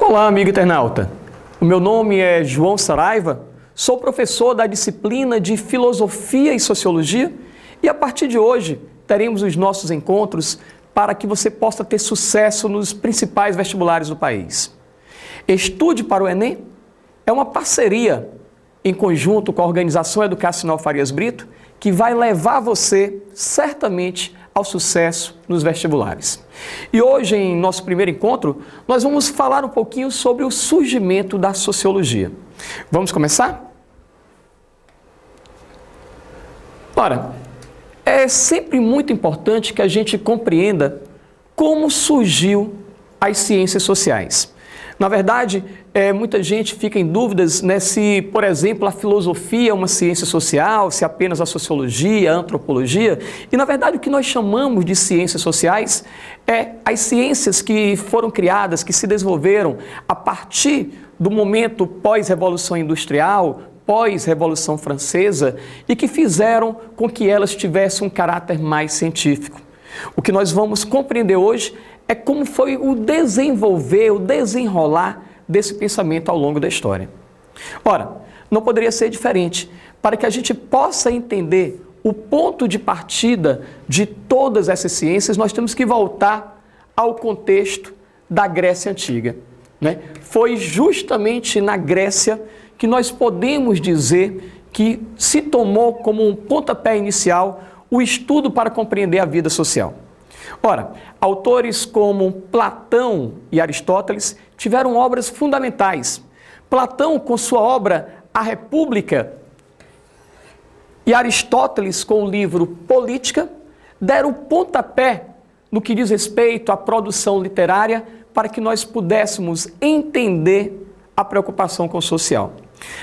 Olá, amigo internauta. O meu nome é João Saraiva, sou professor da disciplina de Filosofia e Sociologia e a partir de hoje teremos os nossos encontros para que você possa ter sucesso nos principais vestibulares do país. Estude para o Enem é uma parceria em conjunto com a Organização Educacional Farias Brito que vai levar você certamente ao sucesso nos vestibulares. E hoje, em nosso primeiro encontro, nós vamos falar um pouquinho sobre o surgimento da sociologia. Vamos começar? Ora, é sempre muito importante que a gente compreenda como surgiu as ciências sociais. Na verdade, muita gente fica em dúvidas, se, por exemplo, a filosofia é uma ciência social, se apenas a sociologia, a antropologia. E, na verdade, o que nós chamamos de ciências sociais é as ciências que foram criadas, que se desenvolveram a partir do momento pós-revolução industrial, pós-revolução francesa, e que fizeram com que elas tivessem um caráter mais científico. O que nós vamos compreender hoje é como foi o desenvolver, o desenrolar desse pensamento ao longo da história. Ora, não poderia ser diferente. Para que a gente possa entender o ponto de partida de todas essas ciências, nós temos que voltar ao contexto da Grécia Antiga, Foi justamente na Grécia que nós podemos dizer que se tomou como um pontapé inicial o estudo para compreender a vida social. Ora, autores como Platão e Aristóteles tiveram obras fundamentais. Platão, com sua obra A República, e Aristóteles, com o livro Política, deram pontapé no que diz respeito à produção literária para que nós pudéssemos entender a preocupação com o social.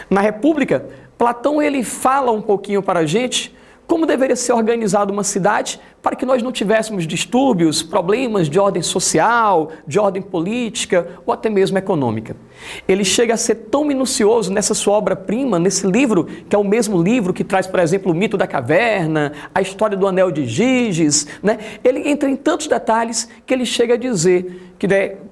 Na República, Platão ele fala um pouquinho para a gente como deveria ser organizada uma cidade para que nós não tivéssemos distúrbios, problemas de ordem social, de ordem política ou até mesmo econômica. Ele chega a ser tão minucioso nessa sua obra-prima, nesse livro, que é o mesmo livro que traz, por exemplo, o mito da caverna, a história do anel de Giges, Ele entra em tantos detalhes que ele chega a dizer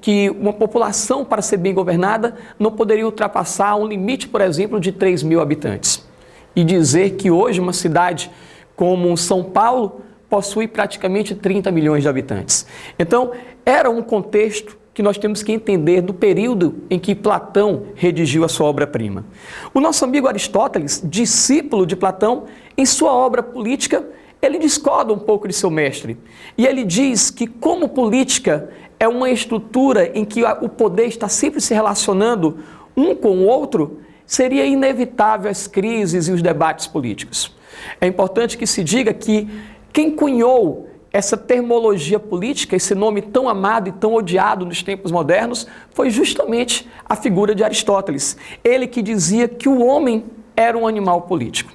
que uma população, para ser bem governada, não poderia ultrapassar um limite, por exemplo, de 3.000 habitantes. E dizer que hoje uma cidade como São Paulo possui praticamente 30 milhões de habitantes. Então, era um contexto que nós temos que entender do período em que Platão redigiu a sua obra-prima. O nosso amigo Aristóteles, discípulo de Platão, em sua obra Política, ele discorda um pouco de seu mestre. E ele diz que, como política é uma estrutura em que o poder está sempre se relacionando um com o outro, seria inevitável as crises e os debates políticos. É importante que se diga que quem cunhou essa termologia política, esse nome tão amado e tão odiado nos tempos modernos, foi justamente a figura de Aristóteles. Ele que dizia que o homem era um animal político.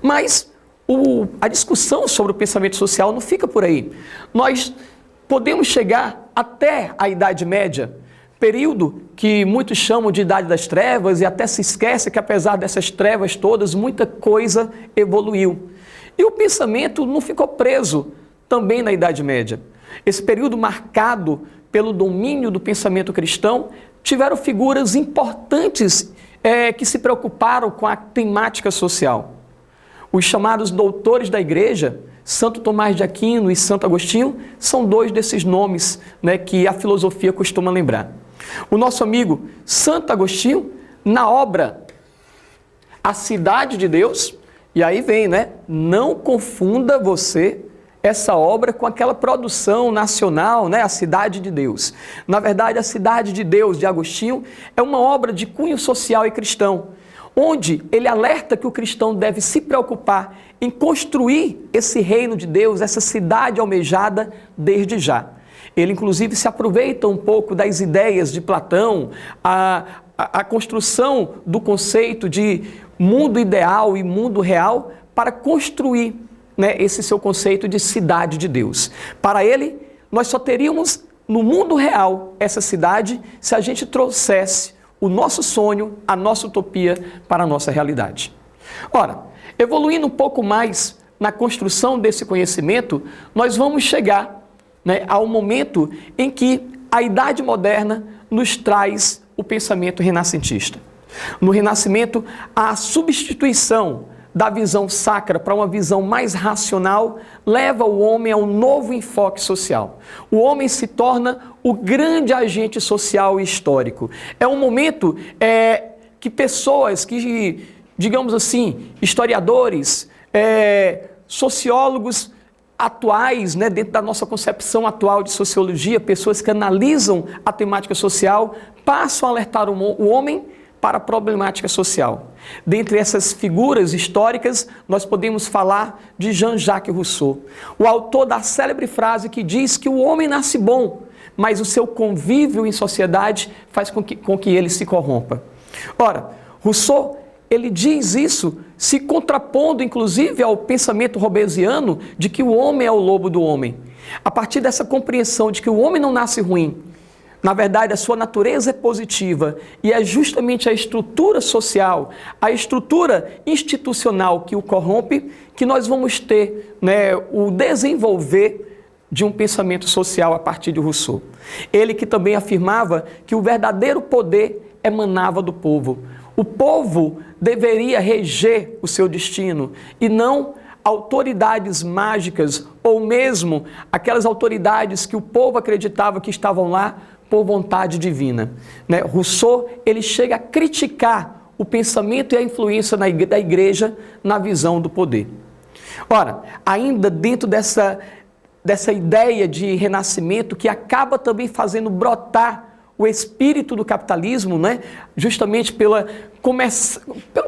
Mas a discussão sobre o pensamento social não fica por aí. Nós podemos chegar até a Idade Média, período que muitos chamam de Idade das Trevas e até se esquece que apesar dessas trevas todas, muita coisa evoluiu. E o pensamento não ficou preso também na Idade Média. Esse período marcado pelo domínio do pensamento cristão, tiveram figuras importantes que se preocuparam com a temática social. Os chamados doutores da igreja, Santo Tomás de Aquino e Santo Agostinho, são dois desses nomes que a filosofia costuma lembrar. O nosso amigo Santo Agostinho, na obra A Cidade de Deus, e aí vem, não confunda você essa obra com aquela produção nacional, A Cidade de Deus. Na verdade, A Cidade de Deus, de Agostinho, é uma obra de cunho social e cristão, onde ele alerta que o cristão deve se preocupar em construir esse reino de Deus, essa cidade almejada desde já. Ele, inclusive, se aproveita um pouco das ideias de Platão, a construção do conceito de mundo ideal e mundo real para construir esse seu conceito de cidade de Deus. Para ele, nós só teríamos no mundo real essa cidade se a gente trouxesse o nosso sonho, a nossa utopia para a nossa realidade. Ora, evoluindo um pouco mais na construção desse conhecimento, nós vamos chegar ao momento em que a Idade Moderna nos traz o pensamento renascentista. No Renascimento, a substituição da visão sacra para uma visão mais racional leva o homem a um novo enfoque social. O homem se torna o grande agente social e histórico. É um momento que pessoas que, digamos assim, historiadores, sociólogos atuais, né, dentro da nossa concepção atual de sociologia, pessoas que analisam a temática social, passam a alertar o homem para a problemática social. Dentre essas figuras históricas, nós podemos falar de Jean-Jacques Rousseau, o autor da célebre frase que diz que o homem nasce bom, mas o seu convívio em sociedade faz com que ele se corrompa. Ora, Rousseau, ele diz isso se contrapondo, inclusive, ao pensamento hobbesiano de que o homem é o lobo do homem. A partir dessa compreensão de que o homem não nasce ruim, na verdade, a sua natureza é positiva e é justamente a estrutura social, a estrutura institucional que o corrompe, que nós vamos ter, né, o desenvolver de um pensamento social a partir de Rousseau. Ele que também afirmava que o verdadeiro poder emanava do povo. O povo deveria reger o seu destino e não autoridades mágicas ou mesmo aquelas autoridades que o povo acreditava que estavam lá por vontade divina. Né? Rousseau, ele chega a criticar o pensamento e a influência da igreja na visão do poder. Ora, ainda dentro dessa ideia de renascimento que acaba também fazendo brotar o espírito do capitalismo, né? Justamente pelo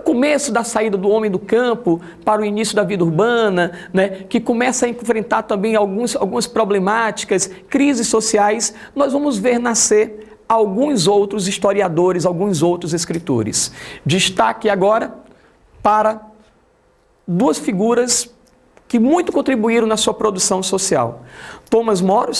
começo da saída do homem do campo para o início da vida urbana, né? Que começa a enfrentar também algumas problemáticas, crises sociais, nós vamos ver nascer alguns outros historiadores, alguns outros escritores. Destaque agora para duas figuras que muito contribuíram na sua produção social. Thomas More,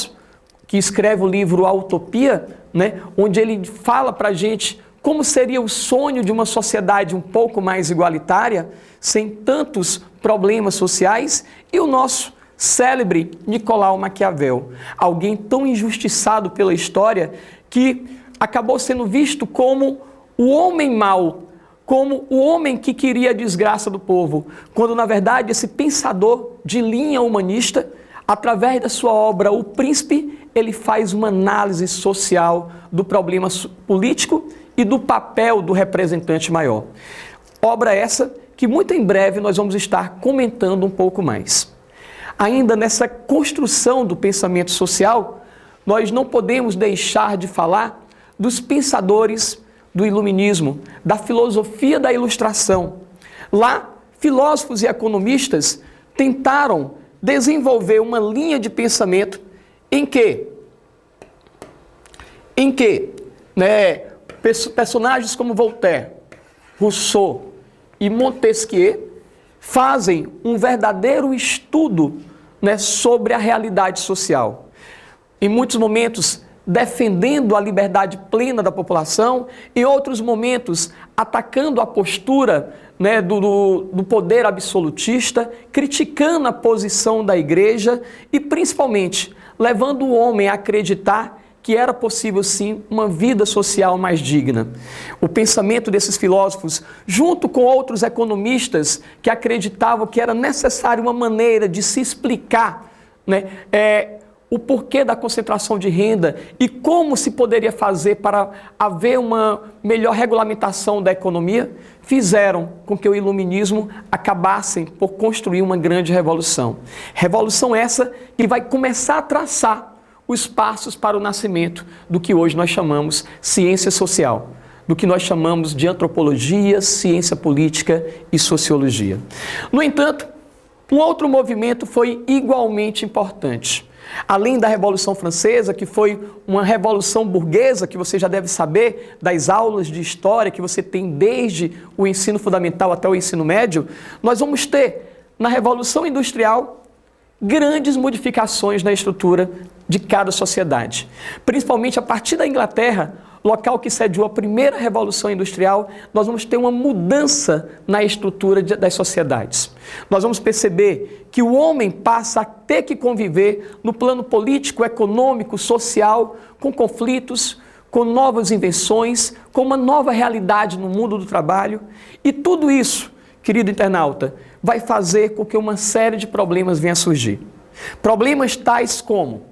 que escreve o livro A Utopia, né, onde ele fala para a gente como seria o sonho de uma sociedade um pouco mais igualitária, sem tantos problemas sociais, e o nosso célebre Nicolau Maquiavel, alguém tão injustiçado pela história que acabou sendo visto como o homem mau, como o homem que queria a desgraça do povo, quando na verdade esse pensador de linha humanista, através da sua obra O Príncipe, ele faz uma análise social do problema político e do papel do representante maior. Obra essa que muito em breve nós vamos estar comentando um pouco mais. Ainda nessa construção do pensamento social, nós não podemos deixar de falar dos pensadores do iluminismo, da filosofia da ilustração. Lá, filósofos e economistas tentaram desenvolver uma linha de pensamento em que personagens como Voltaire, Rousseau e Montesquieu fazem um verdadeiro estudo, né, sobre a realidade social. Em muitos momentos, defendendo a liberdade plena da população, em outros momentos, atacando a postura, né, do poder absolutista, criticando a posição da igreja e, principalmente, levando o homem a acreditar que era possível, sim, uma vida social mais digna. O pensamento desses filósofos, junto com outros economistas que acreditavam que era necessário uma maneira de se explicar, né, o porquê da concentração de renda e como se poderia fazer para haver uma melhor regulamentação da economia, fizeram com que o iluminismo acabasse por construir uma grande revolução. Revolução essa que vai começar a traçar os passos para o nascimento do que hoje nós chamamos ciência social, do que nós chamamos de antropologia, ciência política e sociologia. No entanto, um outro movimento foi igualmente importante. Além da Revolução Francesa, que foi uma revolução burguesa, que você já deve saber das aulas de história que você tem desde o ensino fundamental até o ensino médio, nós vamos ter, na Revolução Industrial, grandes modificações na estrutura de cada sociedade. Principalmente a partir da Inglaterra, local que sediou a primeira Revolução Industrial, nós vamos ter uma mudança na estrutura das sociedades. Nós vamos perceber que o homem passa a ter que conviver no plano político, econômico, social, com conflitos, com novas invenções, com uma nova realidade no mundo do trabalho. E tudo isso, querido internauta, vai fazer com que uma série de problemas venha a surgir. Problemas tais como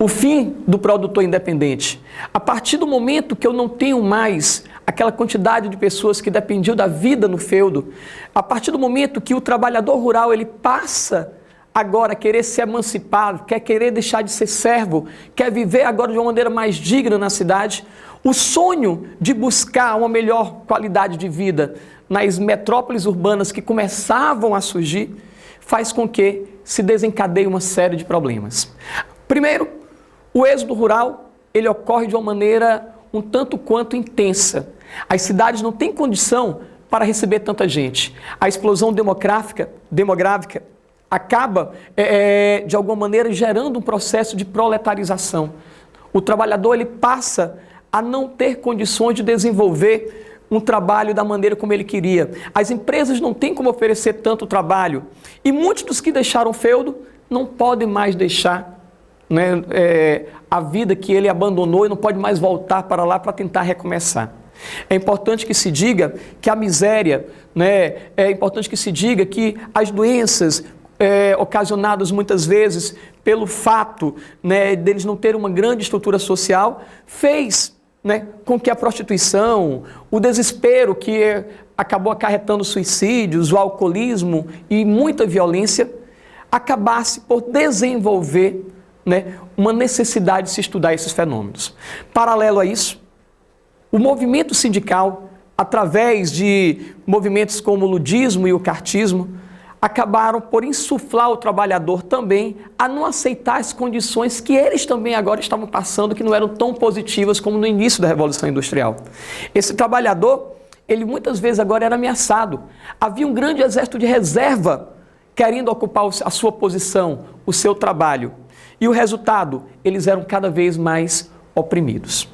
o fim do produtor independente. A partir do momento que eu não tenho mais aquela quantidade de pessoas que dependiam da vida no feudo, a partir do momento que o trabalhador rural ele passa agora a querer se emancipar, quer querer deixar de ser servo, quer viver agora de uma maneira mais digna na cidade, o sonho de buscar uma melhor qualidade de vida nas metrópoles urbanas que começavam a surgir, faz com que se desencadeie uma série de problemas. Primeiro, o êxodo rural, ele ocorre de uma maneira um tanto quanto intensa. As cidades não têm condição para receber tanta gente. A explosão demográfica acaba, de alguma maneira, gerando um processo de proletarização. O trabalhador ele passa a não ter condições de desenvolver um trabalho da maneira como ele queria. As empresas não têm como oferecer tanto trabalho. E muitos dos que deixaram o feudo não podem mais deixar, né, a vida que ele abandonou e não pode mais voltar para lá para tentar recomeçar. É importante que se diga que a miséria, né, é importante que se diga que as doenças ocasionadas muitas vezes pelo fato, né, deles não terem uma grande estrutura social, fez, né, com que a prostituição, o desespero que acabou acarretando suicídios, o alcoolismo e muita violência, acabasse por desenvolver, né, uma necessidade de se estudar esses fenômenos. Paralelo a isso, o movimento sindical, através de movimentos como o ludismo e o cartismo, acabaram por insuflar o trabalhador também a não aceitar as condições que eles também agora estavam passando, que não eram tão positivas como no início da Revolução Industrial. Esse trabalhador, ele muitas vezes agora era ameaçado. Havia um grande exército de reserva querendo ocupar a sua posição, o seu trabalho. E o resultado, eles eram cada vez mais oprimidos.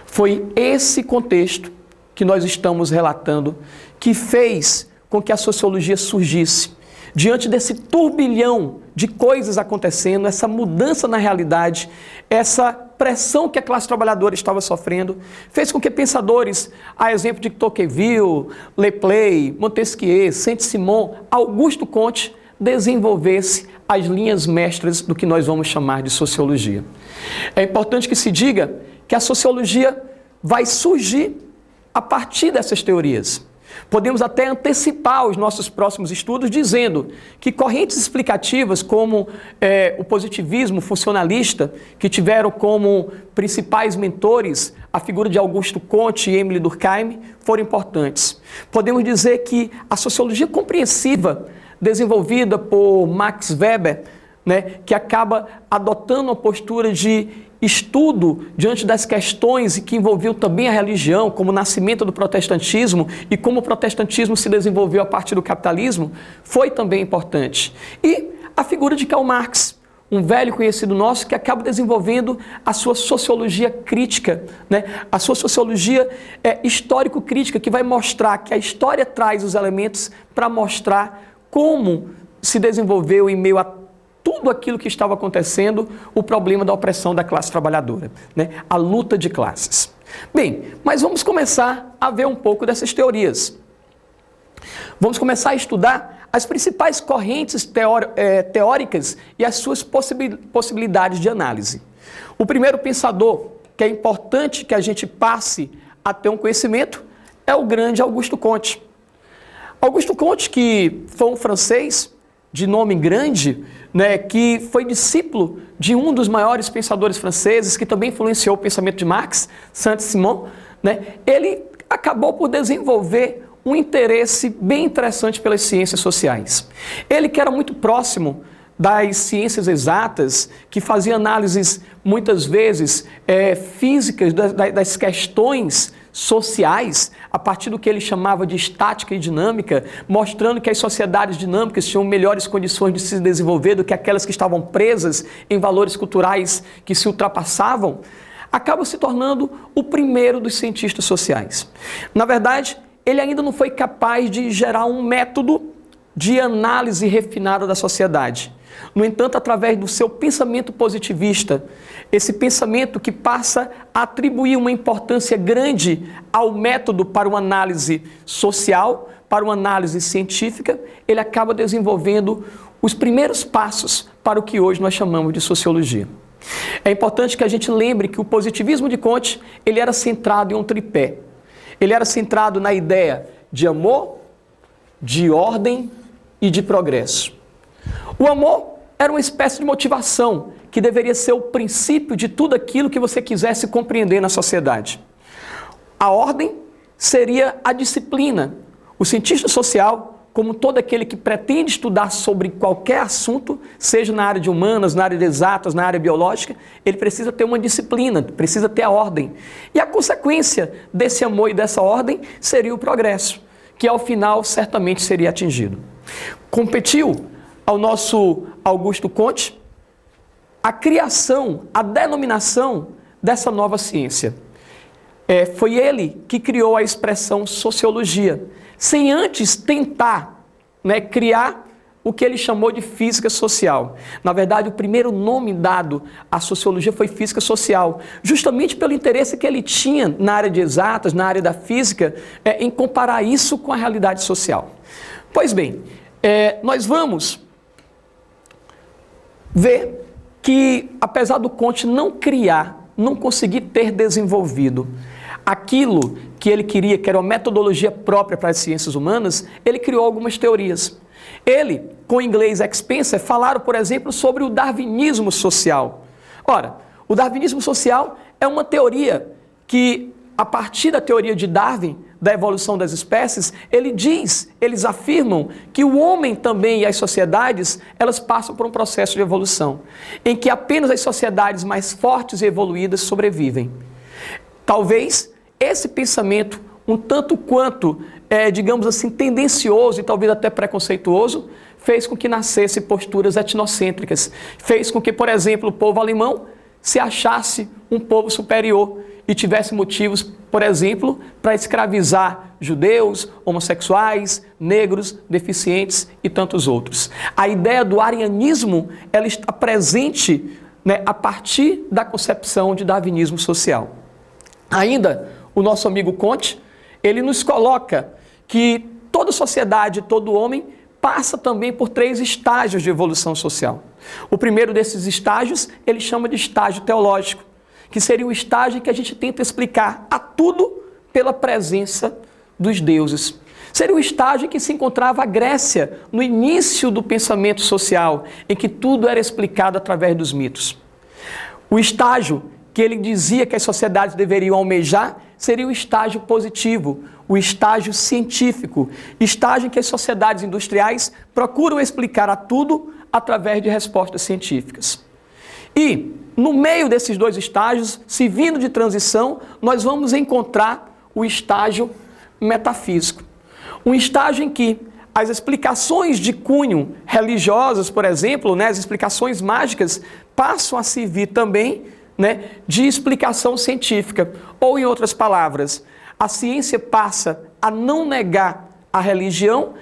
Foi esse contexto que nós estamos relatando que fez com que a sociologia surgisse. Diante desse turbilhão de coisas acontecendo, essa mudança na realidade, essa pressão que a classe trabalhadora estava sofrendo, fez com que pensadores, a exemplo de Tocqueville, Lepley, Montesquieu, Saint-Simon, Augusto Comte, desenvolvesse as linhas mestras do que nós vamos chamar de sociologia. É importante que se diga que a sociologia vai surgir a partir dessas teorias. Podemos até antecipar os nossos próximos estudos dizendo que correntes explicativas como o positivismo funcionalista, que tiveram como principais mentores a figura de Augusto Comte e Émile Durkheim, foram importantes. Podemos dizer que a sociologia compreensiva, desenvolvida por Max Weber, né, que acaba adotando uma postura de estudo diante das questões que envolviam também a religião, como o nascimento do protestantismo e como o protestantismo se desenvolveu a partir do capitalismo, foi também importante. E a figura de Karl Marx, um velho conhecido nosso que acaba desenvolvendo a sua sociologia crítica, né? A sua sociologia histórico-crítica, que vai mostrar que a história traz os elementos para mostrar como se desenvolveu em meio a tudo aquilo que estava acontecendo, o problema da opressão da classe trabalhadora, né? A luta de classes. Bem, mas vamos começar a ver um pouco dessas teorias. Vamos começar a estudar as principais correntes teóricas e as suas possibilidades de análise. O primeiro pensador que é importante que a gente passe a ter um conhecimento é o grande Augusto Comte. Augusto Comte, que foi um francês de nome grande, né, que foi discípulo de um dos maiores pensadores franceses, que também influenciou o pensamento de Marx, Saint-Simon, né, ele acabou por desenvolver um interesse bem interessante pelas ciências sociais. Ele que era muito próximo das ciências exatas, que fazia análises muitas vezes físicas das questões sociais, a partir do que ele chamava de estática e dinâmica, mostrando que as sociedades dinâmicas tinham melhores condições de se desenvolver do que aquelas que estavam presas em valores culturais que se ultrapassavam, acaba se tornando o primeiro dos cientistas sociais. Na verdade, ele ainda não foi capaz de gerar um método de análise refinada da sociedade. No entanto, através do seu pensamento positivista, esse pensamento que passa a atribuir uma importância grande ao método para uma análise social, para uma análise científica, ele acaba desenvolvendo os primeiros passos para o que hoje nós chamamos de sociologia. É importante que a gente lembre que o positivismo de Comte, ele era centrado em um tripé. Ele era centrado na ideia de amor, de ordem e de progresso. O amor era uma espécie de motivação que deveria ser o princípio de tudo aquilo que você quisesse compreender na sociedade. A ordem seria a disciplina. O cientista social, como todo aquele que pretende estudar sobre qualquer assunto, seja na área de humanas, na área de exatas, na área biológica, ele precisa ter uma disciplina, precisa ter a ordem. E a consequência desse amor e dessa ordem seria o progresso, que ao final certamente seria atingido. Competiu ao nosso Augusto Comte a criação, a denominação dessa nova ciência. Foi ele que criou a expressão sociologia, sem antes tentar, criar o que ele chamou de física social. Na verdade, o primeiro nome dado à sociologia foi física social, justamente pelo interesse que ele tinha na área de exatas, na área da física, em comparar isso com a realidade social. Pois bem, nós vamos ver que, apesar do Comte não criar, não conseguir ter desenvolvido aquilo que ele queria, que era uma metodologia própria para as ciências humanas, ele criou algumas teorias. Ele, com o inglês Spencer, falaram, por exemplo, sobre o darwinismo social. Ora, o darwinismo social é uma teoria que, a partir da teoria de Darwin, da evolução das espécies, eles afirmam que o homem também e as sociedades, elas passam por um processo de evolução, em que apenas as sociedades mais fortes e evoluídas sobrevivem. Talvez esse pensamento, um tanto quanto, digamos assim, tendencioso e talvez até preconceituoso, fez com que nascessem posturas etnocêntricas, fez com que, por exemplo, o povo alemão se achasse um povo superior e tivesse motivos, por exemplo, para escravizar judeus, homossexuais, negros, deficientes e tantos outros. A ideia do arianismo, ela está presente, a partir da concepção de darwinismo social. Ainda, o nosso amigo Comte, ele nos coloca que toda sociedade, todo homem, passa também por 3 estágios de evolução social. O primeiro desses estágios, ele chama de estágio teológico, que seria o estágio em que a gente tenta explicar a tudo pela presença dos deuses. Seria o estágio em que se encontrava a Grécia, no início do pensamento social, em que tudo era explicado através dos mitos. O estágio que ele dizia que as sociedades deveriam almejar seria o estágio positivo, o estágio científico, estágio em que as sociedades industriais procuram explicar a tudo através de respostas científicas. E, no meio desses 2 estágios, se vindo de transição, nós vamos encontrar o estágio metafísico. Um estágio em que as explicações de cunho religiosas, por exemplo, as explicações mágicas, passam a servir também de explicação científica. Ou, em outras palavras, a ciência passa a não negar a religião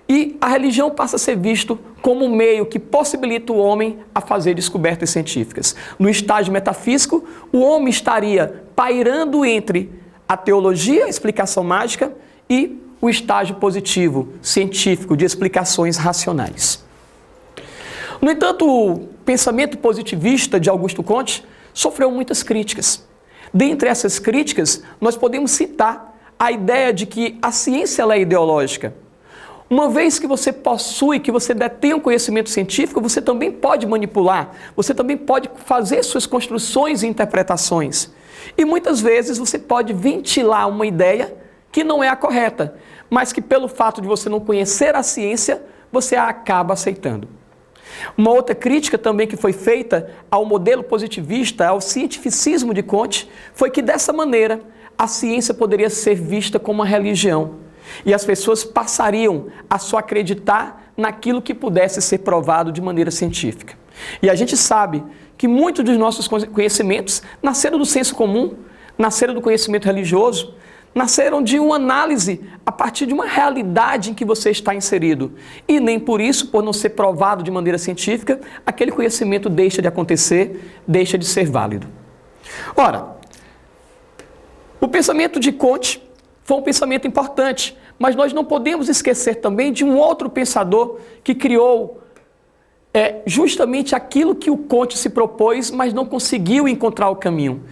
e a religião passa a ser visto como um meio que possibilita o homem a fazer descobertas científicas. No estágio metafísico, o homem estaria pairando entre a teologia, a explicação mágica, e o estágio positivo, científico, de explicações racionais. No entanto, o pensamento positivista de Augusto Comte sofreu muitas críticas. Dentre essas críticas, nós podemos citar a ideia de que a ciência ela é ideológica. Uma vez que você possui, que você detém um conhecimento científico, você também pode manipular, você também pode fazer suas construções e interpretações. E muitas vezes você pode ventilar uma ideia que não é a correta, mas que pelo fato de você não conhecer a ciência, você a acaba aceitando. Uma outra crítica também que foi feita ao modelo positivista, ao cientificismo de Comte, foi que dessa maneira a ciência poderia ser vista como uma religião. E as pessoas passariam a só acreditar naquilo que pudesse ser provado de maneira científica. E a gente sabe que muitos dos nossos conhecimentos nasceram do senso comum, nasceram do conhecimento religioso, nasceram de uma análise a partir de uma realidade em que você está inserido. E nem por isso, por não ser provado de maneira científica, aquele conhecimento deixa de acontecer, deixa de ser válido. Ora, o pensamento de Kant foi um pensamento importante, mas nós não podemos esquecer também de um outro pensador que criou justamente aquilo que o Kant se propôs, mas não conseguiu encontrar o caminho.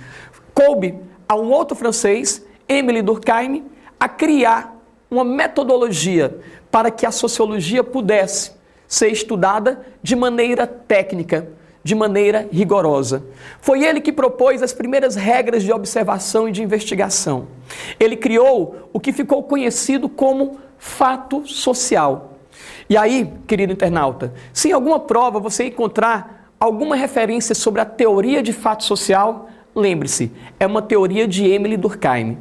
Coube a um outro francês, Émile Durkheim, a criar uma metodologia para que a sociologia pudesse ser estudada de maneira técnica, de maneira rigorosa. Foi ele que propôs as primeiras regras de observação e de investigação. Ele criou o que ficou conhecido como fato social. E aí, querido internauta, se em alguma prova você encontrar alguma referência sobre a teoria de fato social, lembre-se, é uma teoria de Émile Durkheim.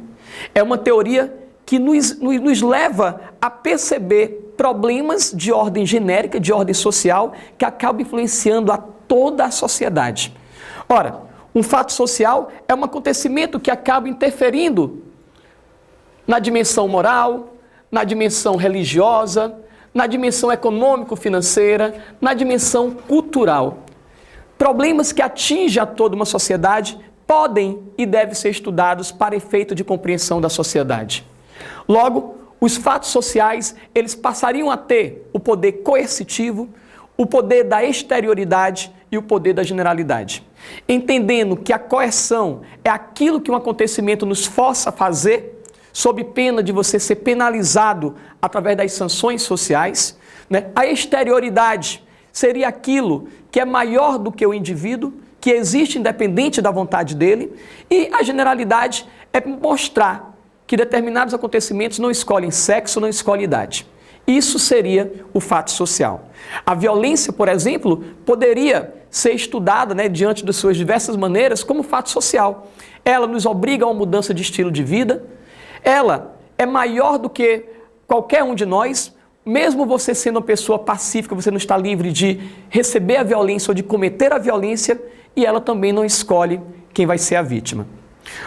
É uma teoria que nos leva a perceber problemas de ordem genérica, de ordem social, que acabam influenciando a toda a sociedade. Ora, um fato social é um acontecimento que acaba interferindo na dimensão moral, na dimensão religiosa, na dimensão econômico-financeira, na dimensão cultural. Problemas que atingem a toda uma sociedade podem e devem ser estudados para efeito de compreensão da sociedade. Logo, os fatos sociais, eles passariam a ter o poder coercitivo, o poder da exterioridade e o poder da generalidade. Entendendo que a coerção é aquilo que um acontecimento nos força a fazer, sob pena de você ser penalizado através das sanções sociais, né? A exterioridade seria aquilo que é maior do que o indivíduo, que existe independente da vontade dele, e a generalidade é mostrar que determinados acontecimentos não escolhem sexo, não escolhem idade. Isso seria o fato social. A violência, por exemplo, poderia ser estudada, né, diante de suas diversas maneiras como fato social. Ela nos obriga a uma mudança de estilo de vida, ela é maior do que qualquer um de nós, mesmo você sendo uma pessoa pacífica, você não está livre de receber a violência ou de cometer a violência, e ela também não escolhe quem vai ser a vítima.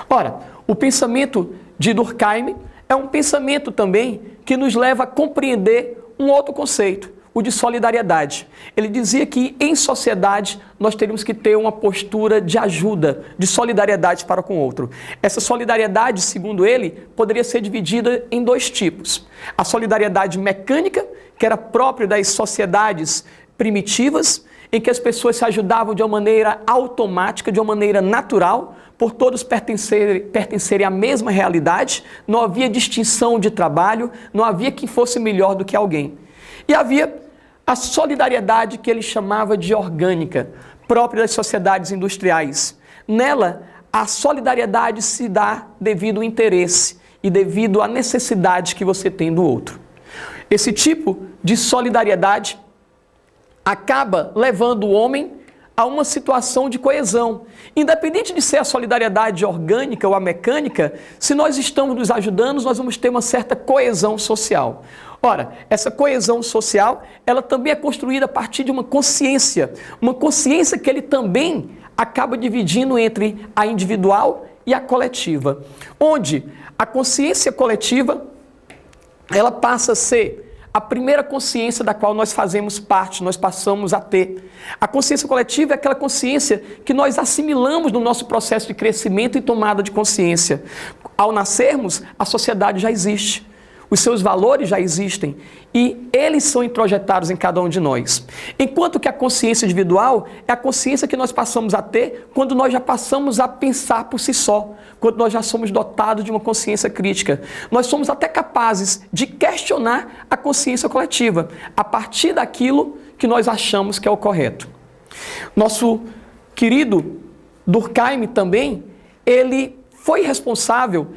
Ora, o pensamento de Durkheim é um pensamento também que nos leva a compreender um outro conceito, o de solidariedade. Ele dizia que em sociedade nós teríamos que ter uma postura de ajuda, de solidariedade para com o outro. Essa solidariedade, segundo ele, poderia ser dividida em dois tipos. A solidariedade mecânica, que era própria das sociedades primitivas, em que as pessoas se ajudavam de uma maneira automática, de uma maneira natural, por todos pertencerem à mesma realidade, não havia distinção de trabalho, não havia quem fosse melhor do que alguém. E havia a solidariedade que ele chamava de orgânica, própria das sociedades industriais. Nela, a solidariedade se dá devido ao interesse e devido à necessidade que você tem do outro. Esse tipo de solidariedade acaba levando o homem a uma situação de coesão. Independente de ser a solidariedade orgânica ou a mecânica, se nós estamos nos ajudando, nós vamos ter uma certa coesão social. Ora, essa coesão social, ela também é construída a partir de uma consciência que ele também acaba dividindo entre a individual e a coletiva, onde a consciência coletiva, ela passa a ser a primeira consciência da qual nós fazemos parte, nós passamos a ter. A consciência coletiva é aquela consciência que nós assimilamos no nosso processo de crescimento e tomada de consciência. Ao nascermos, a sociedade já existe. Os seus valores já existem e eles são introjetados em cada um de nós. Enquanto que a consciência individual é a consciência que nós passamos a ter quando nós já passamos a pensar por si só, quando nós já somos dotados de uma consciência crítica. Nós somos até capazes de questionar a consciência coletiva a partir daquilo que nós achamos que é o correto. Nosso querido Durkheim também, ele foi responsável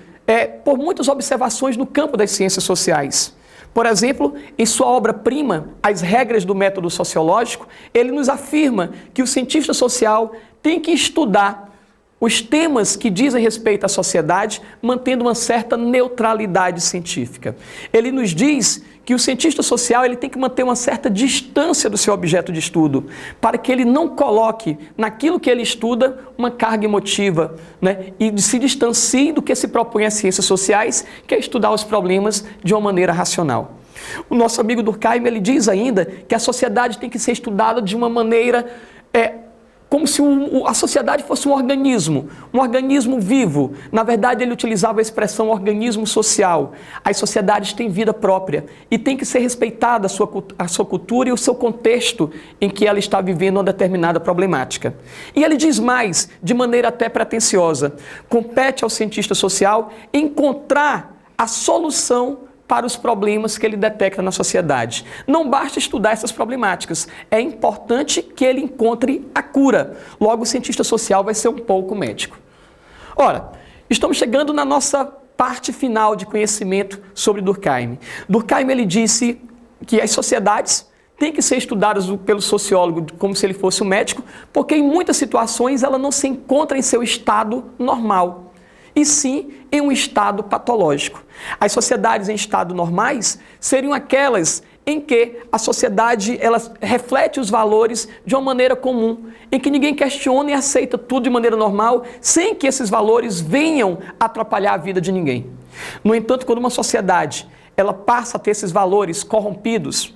por muitas observações no campo das ciências sociais. Por exemplo, em sua obra-prima, As Regras do Método Sociológico, ele nos afirma que o cientista social tem que estudar os temas que dizem respeito à sociedade, mantendo uma certa neutralidade científica. Ele nos diz que o cientista social ele tem que manter uma certa distância do seu objeto de estudo, para que ele não coloque naquilo que ele estuda uma carga emotiva, né? E se distancie do que se propõe às ciências sociais, que é estudar os problemas de uma maneira racional. O nosso amigo Durkheim ele diz ainda que a sociedade tem que ser estudada de uma maneira como se a sociedade fosse um organismo vivo. Na verdade, ele utilizava a expressão organismo social. As sociedades têm vida própria e tem que ser respeitada a sua cultura e o seu contexto em que ela está vivendo uma determinada problemática. E ele diz mais, de maneira até pretensiosa, compete ao cientista social encontrar a solução para os problemas que ele detecta na sociedade. Não basta estudar essas problemáticas, é importante que ele encontre a cura. Logo, o cientista social vai ser um pouco médico. Ora, estamos chegando na nossa parte final de conhecimento sobre Durkheim. Durkheim ele disse que as sociedades têm que ser estudadas pelo sociólogo como se ele fosse um médico, porque em muitas situações ela não se encontra em seu estado normal, e sim em um estado patológico. As sociedades em estado normais seriam aquelas em que a sociedade ela reflete os valores de uma maneira comum, em que ninguém questiona e aceita tudo de maneira normal, sem que esses valores venham atrapalhar a vida de ninguém. No entanto, quando uma sociedade ela passa a ter esses valores corrompidos,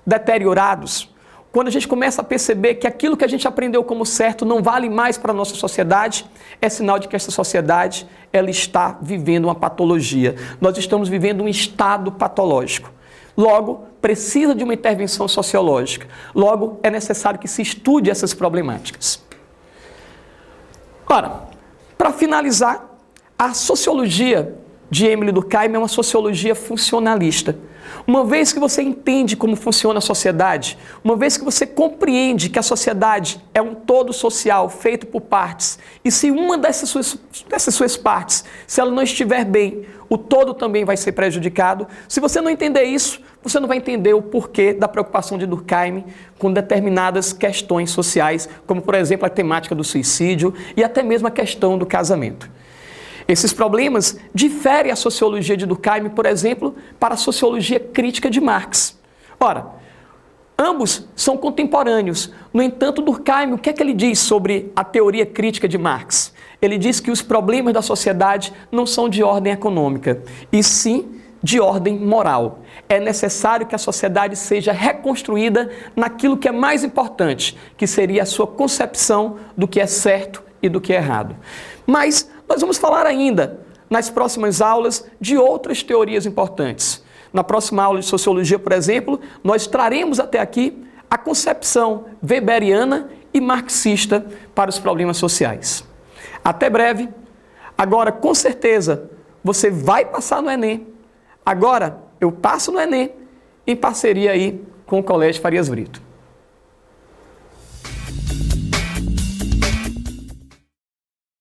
deteriorados, quando a gente começa a perceber que aquilo que a gente aprendeu como certo não vale mais para a nossa sociedade, é sinal de que essa sociedade ela está vivendo uma patologia. Nós estamos vivendo um estado patológico. Logo, precisa de uma intervenção sociológica. Logo, é necessário que se estude essas problemáticas. Ora, para finalizar, a sociologia de Émile Durkheim é uma sociologia funcionalista. Uma vez que você entende como funciona a sociedade, uma vez que você compreende que a sociedade é um todo social feito por partes, e se uma dessas suas partes, se ela não estiver bem, o todo também vai ser prejudicado. Se você não entender isso, você não vai entender o porquê da preocupação de Durkheim com determinadas questões sociais, como, por exemplo, a temática do suicídio e até mesmo a questão do casamento. Esses problemas diferem a sociologia de Durkheim, por exemplo, para a sociologia crítica de Marx. Ora, ambos são contemporâneos. No entanto, Durkheim, o que é que ele diz sobre a teoria crítica de Marx? Ele diz que os problemas da sociedade não são de ordem econômica, e sim de ordem moral. É necessário que a sociedade seja reconstruída naquilo que é mais importante, que seria a sua concepção do que é certo e do que é errado. Mas nós vamos falar ainda, nas próximas aulas, de outras teorias importantes. Na próxima aula de sociologia, por exemplo, nós traremos até aqui a concepção weberiana e marxista para os problemas sociais. Até breve. Agora, com certeza, você vai passar no Enem. Agora, eu passo no Enem em parceria aí com o Colégio Farias Brito.